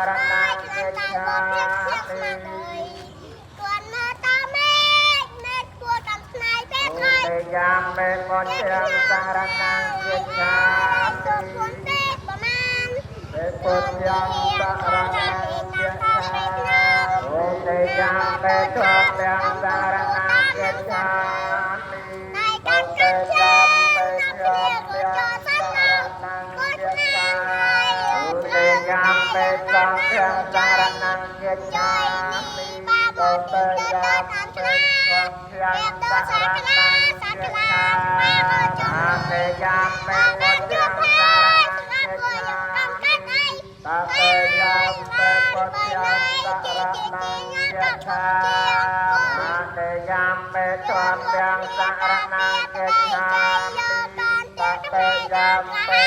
រណង្កិច្ឆាមិគាត់មើលតមេឃមេឃគួរកំស្នៃពេលថយទេយ៉ាមេពុទ្ធយ៉ាងសារណង្កិច្ឆាមិពុទ្ធទេប្រមាណពេពុទ្ធយ៉ាងសារណង្កិច្ឆាអូទេយ៉ាមេធម្មយ៉ាងសារណង្កិច្ឆាមិអូទេយ៉ាមេធម្មយ៉ាងសារណង្កិច្ឆាអូទេយ៉ាមេធម្មយ៉ាងសារណង្កិច្ឆាមិអូទេយ៉ាមេធម្មយ៉ាងសារណង្កិច្ឆាអាទេយ៉ាមេវត្តយ៉ាងសារណង្កិច្ឆាតាទេយ៉ាមេពុទ្ធយ៉ាងសារណង្កិច្ឆាអាទេយ៉ាមេធម្មយ៉ាងសារណង្កិច្ឆាតាទេយ៉ាមេ